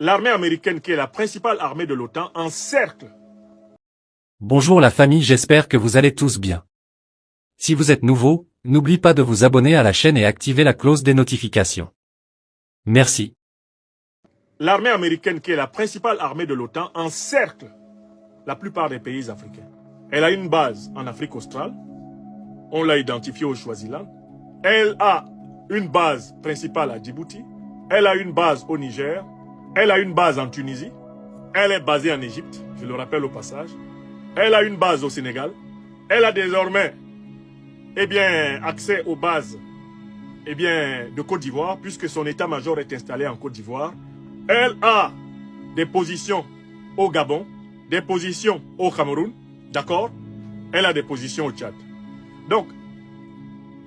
L'armée américaine, qui est la principale armée de l'OTAN, encercle. Bonjour la famille, j'espère que vous allez tous bien. Si vous êtes nouveau, n'oubliez pas de vous abonner à la chaîne et activer la cloche des notifications. Merci. L'armée américaine, qui est la principale armée de l'OTAN, encercle la plupart des pays africains. Elle a une base en Afrique australe. On l'a identifiée au Swaziland. Elle a une base principale à Djibouti. Elle a une base au Niger. Elle a une base en Tunisie. Elle est basée en Égypte, je le rappelle au passage. Elle a une base au Sénégal. Elle a désormais accès aux bases de Côte d'Ivoire, puisque son état-major est installé en Côte d'Ivoire. Elle a des positions au Gabon, des positions au Cameroun, d'accord? Elle a des positions au Tchad. Donc,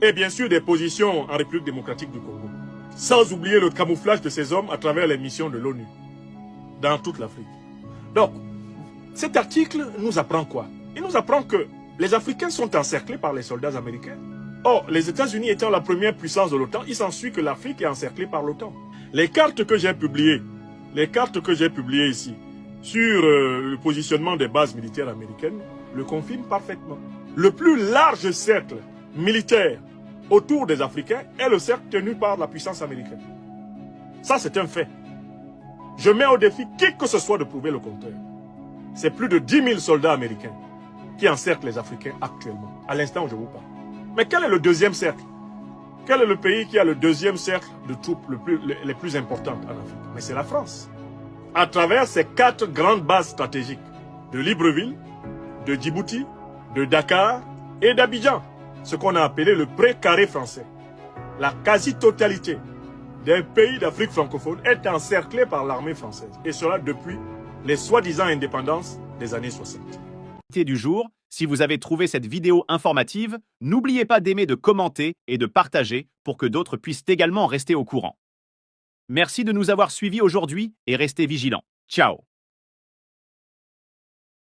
et bien sûr des positions en République démocratique du Congo. Sans oublier le camouflage de ces hommes à travers les missions de l'ONU dans toute l'Afrique. Donc, cet article nous apprend quoi? Il nous apprend que les Africains sont encerclés par les soldats américains. Or, les États-Unis étant la première puissance de l'OTAN, il s'ensuit que l'Afrique est encerclée par l'OTAN. Les cartes que j'ai publiées, ici, sur le positionnement des bases militaires américaines, le confirment parfaitement. Le plus large cercle militaire autour des Africains est le cercle tenu par la puissance américaine. Ça, c'est un fait. Je mets au défi qui que ce soit de prouver le contraire. C'est plus de 10 000 soldats américains qui encerclent les Africains actuellement, à l'instant où je vous parle. Mais quel est le deuxième cercle? Quel est le pays qui a le deuxième cercle de troupes les plus importantes en Afrique? Mais c'est la France. À travers ses 4 grandes bases stratégiques, de Libreville, de Djibouti, de Dakar et d'Abidjan, ce qu'on a appelé le pré-carré français. La quasi-totalité des pays d'Afrique francophone est encerclée par l'armée française. Et cela depuis les soi-disant indépendances des années 60. Du jour, si vous avez trouvé cette vidéo informative, n'oubliez pas d'aimer, de commenter et de partager pour que d'autres puissent également rester au courant. Merci de nous avoir suivis aujourd'hui et restez vigilants. Ciao!